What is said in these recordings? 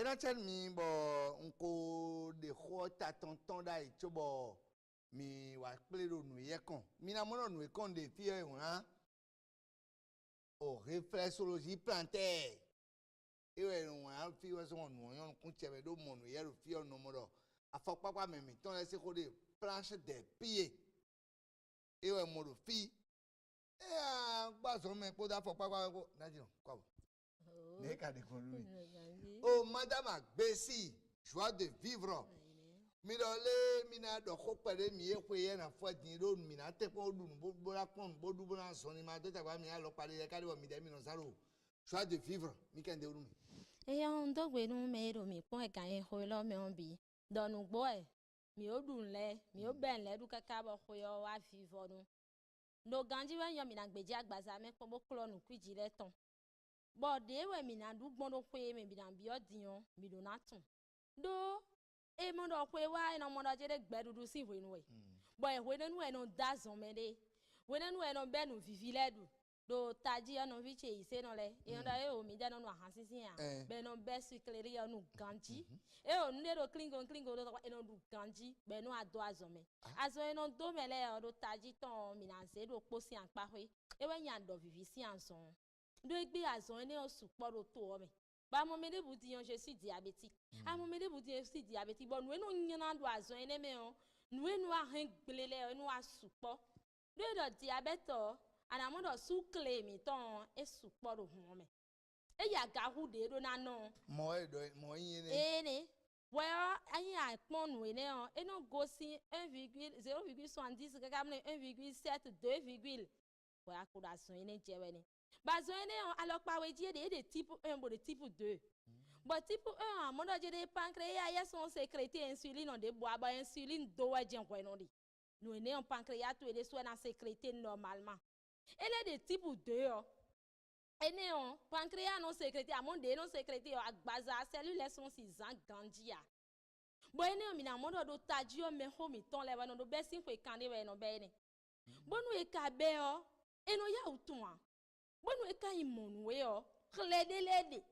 na chen mi bo nko de ho ta tonton da ichobo mi wa plero nu ye kan mi na mo nu e kan de fi e wan o réflexologie plantaire e we wan fi we so nu yon kun chebe do mo nu ye ro fi onu mo do afopapa me mi ton le se ko de planche des pieds e we mo do fi gba so me ko da afopapa ko na ji ko ne ka de kon lui oh madame Agbesi joie de vivre mi do le mi na do ko pere mi e pe ye na fo din ro mi na te ko du bo la pon bo du bo na so ni ma do ta gba mi a lo pare ye ka de mi de mi no saro joie de vivre mi ken de ru mi e on do gbe nu me ro mi pon e kan e ho lo me on bi do nu gbo e mi o dun le mi o ben le du kaka bo ko yo wa vivre nu no ganji we yan mi na gbeji agbaza me ko bo klo nu kwiji le ton bo de we mi na du gbon do pe me bi na bi odiyan mi do na tun do e mo do pe wa ina mo do je de gbedudu si we nu we bo e we nu e no dazon me de we nu e no be nu vivi le du do taji ono vi che ise no le e onda e o mi de no nu ahan sisi ya be no be su kleri onu ganji e o nne do klingo do e no du ganji be no ado azon me azo e no do me le o do taji ton mi na se do posi an pa we e we nya do vivi si an son do egbe azon ene o supo do to o me ba mo me de buti yon je suis diabétique a mo me de buti je suis diabétique bon we no nyana do azon ene me o nu enu a hen gbelele enu a supo do do diabète ana mo do su claim ton e supo do ho me e ya ga hu de do na no mo e do mo yin ne ene well ayin a pon nu ene o e no go si 1,0,70 kaka mo 1,7 2, ouais a kuda son ene jewe ni ba zo ene o alopa we die de type 1 bo de type 2 bo type 1 mo do je de pancréas ya son sécréter insuline on de bois ba insuline do wa jen ko no di no ene on pancréas to ele so na sécréter normalement ele de type 2 o ene on pancréas non sécréter amon de non sécréter o agbaza cellule son si zan gandia bo ene o mi na mo do taji o me ho mi ton le wa no do be sin ko ikande we no be ni bo nu e ka be o eno ya utun a bonu e kan imonu we o lede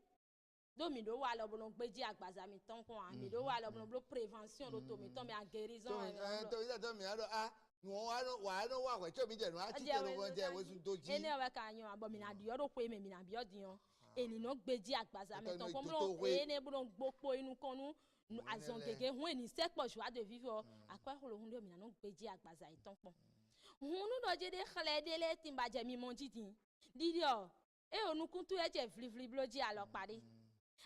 do mi do wa lo bono gbeji agbaza mi ton ko an mi do wa lo bono prévention do to mi ton mi a guérison to mi ado no wa no wa kwe mi je no a ti je lo je we sun to ji ene we ka yan abo mi na di o do ko mi na bi odiyan eni no gbeji agbaza mi ton ko mo ene bono gbopo inu konu azon gege hun eni se po joie de vivre akwa holo hun do mi na no gbeji agbaza iton pon hunu do je de lede le timba je mi mon jidin didio e onu kuntu e je vlivli bloji alo pari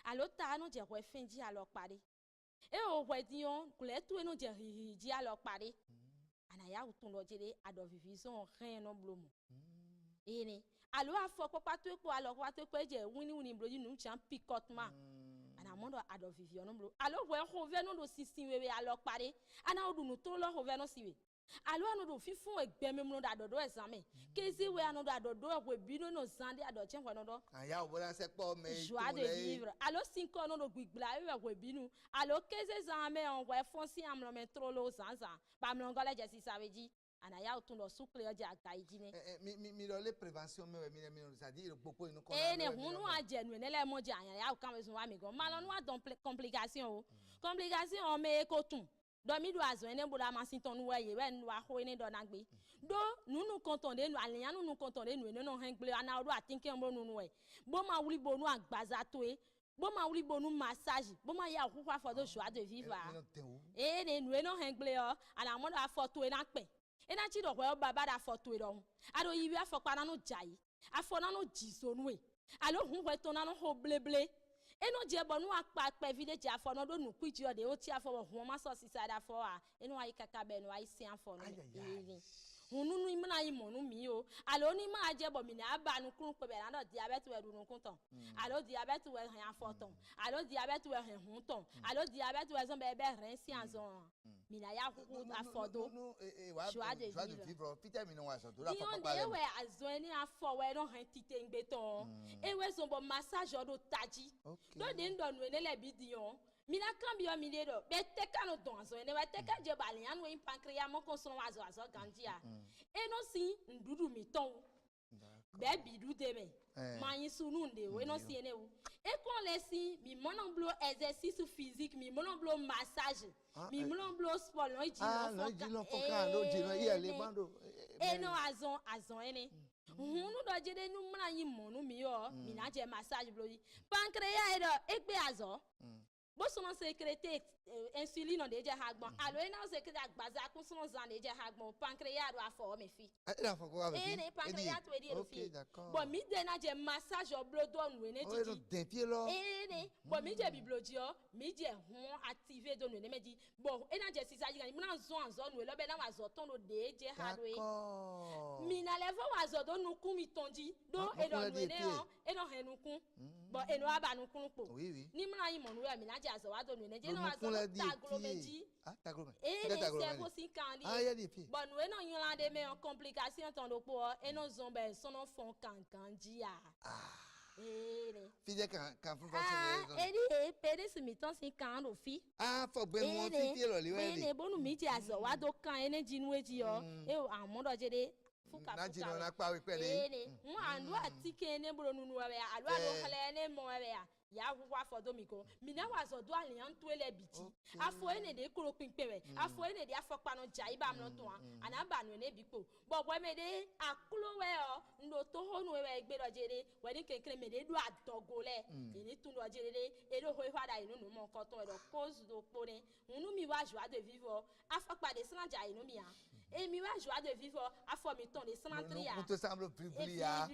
alo ta no je we finji alo pari e o we dion kule tu eno je hiji alo pari ana ya utun lo je de ado vivison ren no blomu ene alo afo papa tu epo alo papa tu epo je wini bloji nu chan picot ma ana mo do ado vivio no blo alo we ho ve no do sisin wewe alo pari ana odu nu to lo ho ve no siwe alo anu do fifun egbe me mu do adodo examen kezi we anu do adodo we bi no zande ado chen kwa no do aya o bola se po me joie de vivre alo cinco no do gbigla we bi nu alo kezi examen on we fonsi am lo me tro lo zanzan ba mi ngole je si saveji ana ya otun do sukle oje agaiji ne mi lo le prévention me we mi no sa di popo inu ko na ene hunu ajenu ne le mo je ayan ya o kan we sun wa mi go ma lo nu wa don complication o complication o me ko tun do mi do azo ene boda masinton nu we we nu wa ho ene do na gbe do nunu konton de nu aliyan nunu konton de nu ene no hengle ana do atinke mo nu we bo ma wuli bo nu agbaza to e bo ma wuli bo nu massage bo ma ya okufa for do joie de vivre ene nu ene hengle o ana mo do afoto e na pe ena chi do we baba da foto e do ado yiwi afokpa na no jai afo na no jiso nu e alo hu we to na no ho bleble eno je bonu apa pe village afo no do nu kwiji o de o ti afo ho ma so sisada afo a eno ayi kaka be no ayi si afo no eri hununu imna imo nu mi o alo ni ma je bo mi na aba nu kun pe be na do diabetes we du nu kun ton alo diabetes we han afo ton alo diabetes we han hun ton alo diabetes we zon be ren si anzon mi na ya ku afo do joie de vivre peter mi no wa so do la fo pa le we azon ni afo we no han tite ngbe ton e we so bo massage do taji do de ndo nu ene le bidion mi na kambio mi le do be te kanu don so ene we te ka je bale anu in pancreas mo ko so azo ganjia e no si ndudu mi ton Be bidu deme. Mani sununde, we non si ene ou. Et qu'on laisse, mi monon blo exercice physique, mi monon blo massage, mi monon blo sport, non, non, non, azon, ene. Nous doit dire nous mena mon mi yo, mi na je massage blo. Pancréas et ekbe azon. Bo sono secrétaire insuline de je hagbon. Alors ena secrétaire agbaza kun sono zan de je hagbon. Pancréas do afo me fi. Ne pancréas to di OK, d'accord. Bon mi de na je massage blo do nu ene ti. Ne bon mi je bibloji o, mi je hon activer do nu ne me di. Bon ena je sisa ji kan mi na zo anzo nu lo be na wa zo ton do de je ha do e. Mi na levo wa zo do nu kun mi tonji do e do nu ne o, e no he nu kun. Bon e no aba nu kun po. Oui. Ni mi na yi mo nu mi na je azo wa do nu ne je no azo taglomeji. Taglomeji. C'est aussi quand il y a des filles. Bon nous non y a des meilleures complications tant de pour et nos zombies sont en fond quand dia. Fille quand vous et pede se miton si quand au fi. Faut ben mon fille lo li we. Ne bonu mi ti azo wa do kan ene jinu eji yo. E an mo do je de fuka. Na jinu na pa we pele. Mo anu atike ne bro nunu we alu alo kale ne mo we ya wa fodo miko mina wa zo do alian to ele biti afo ene de kuro pinpewe afo ene de afo pano jai ba mno to an anaba no ne bipo bobo me de akulo we o ndo to honu we egbe do jere we ni kekere me de do adogole eni tun do jere e do ho hwada inu no mo nkan to e do cause do pore unu mi wa joie de vivre afo pa de san jai no mi a et mi wa joie de vivre afo mi ton de san tria tout semble blia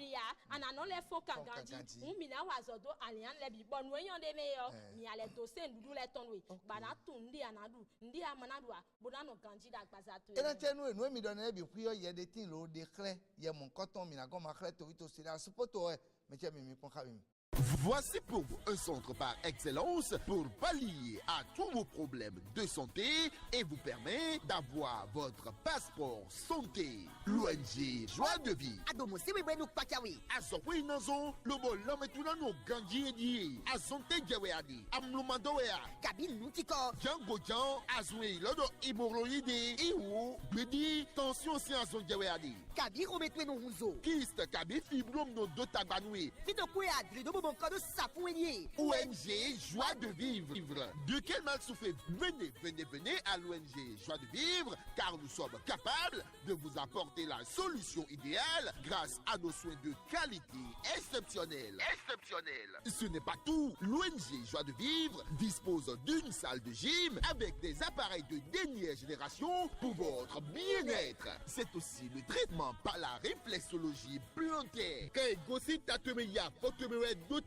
ana no le fo kan ganji mi na wa zo do alian le bon nous ayons des meilleurs mi ale dossier ndudu le tonwe bana tundi anadu ndi amanadu a bonano ganji da gbazato e na chenu enu mi don e bi ku yo ye de tin lo de clé ye mon coton mi na go ma clé to vito sira supoto e me che mi pon khabi. Voici pour vous un centre par excellence pour pallier à tous vos problèmes de santé et vous permet d'avoir votre passeport santé. L'ONG Joie de Vie. Adomo si wewe nous pakawi. Azokwe nazo lobo lome tunano ganji edi. Azonte jeweadi. Amlumando wea. Kabine nous tiko. Django Djan azwe lodo hémorroïde. Iwo bedi tension si azon jeweadi. Kabi remetwe no huzo. Kiste kabi fibrome no dotabanwe. Vito kwe adri do bon cadeau sapouenier. ONG Joie de Vivre. De quel mal souffrez-vous? Venez à l'ONG Joie de Vivre, car nous sommes capables de vous apporter la solution idéale grâce à nos soins de qualité exceptionnelle. Ce n'est pas tout. L'ONG Joie de Vivre dispose d'une salle de gym avec des appareils de dernière génération pour votre bien-être. C'est aussi le traitement par la réflexologie plantaire.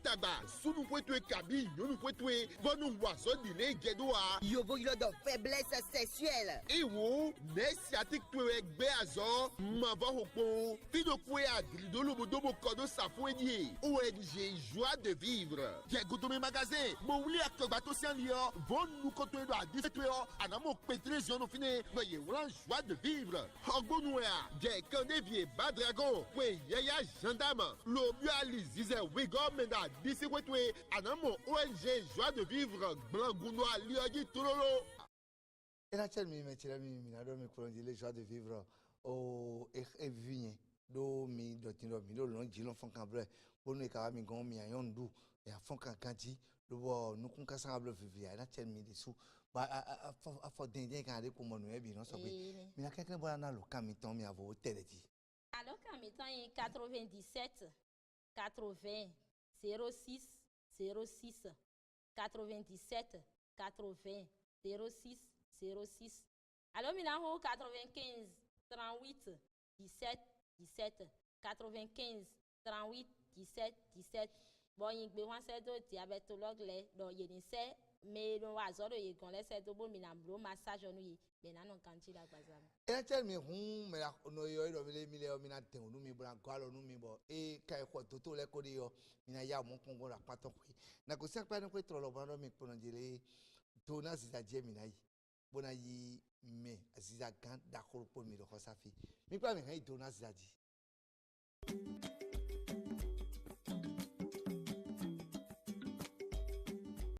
Tabac, sous nous pouvons cabine, nous pouvons nous boisson dîner gedoa. Yobo yo de faiblesse sexuelle. Et où, nessiatique tu es béazor, m'ava hopon, fido kwe adri de l'obodobo kodo safouenier. ONG Joie de Vivre. Diego de mes magasins, mon lit à bateau sans lien, bon nous continuer à 17 heures, à n'amont pétrés, on finit, voyez, Joie de Vivre. Orgonouea, j'ai qu'un évier, bas dragon, oui, yaya gendarme, l'obus à l'isise, wigom, mena, d'ici, ouais, anamo ONG Joie de Vivre, blanc, gounois, liagi, tololo. Et là, tu me mets na do mi kolonji le Joie de Vivre o e vigne do mi do tino mi do lo jilon fon kan bre bonu e ka mi gon mi ayon du e afon kan kanti lo bo nu kun ka san ble vivi na chen mi de su ba a fo den kan de ko mo nu e bi no so pe mi na kekere bo na lo kan mi ton mi avo tele ti. Alors quand mi ton 97 80 06 06 97 80 06 06. Alors, il y a 95 38 17 17 95 38 17 17. Bon, il y a un diabétologue là, donc il y a mais on va zoro il connaît cette bon minambro massage on y ben non kanti la bazam. Et tel mi hum me la no yo do mi le mi na te onu mi bran ko alo nu mi bo e kai ko toto le ko di yo mi na ya mo kongo la pato ko na ko sak pa no ko trolo bran mi ko no jele to na si za je mi na yi bona yi me asiza kan da ko po mi do ko safi mi pa mi kan to na si za ji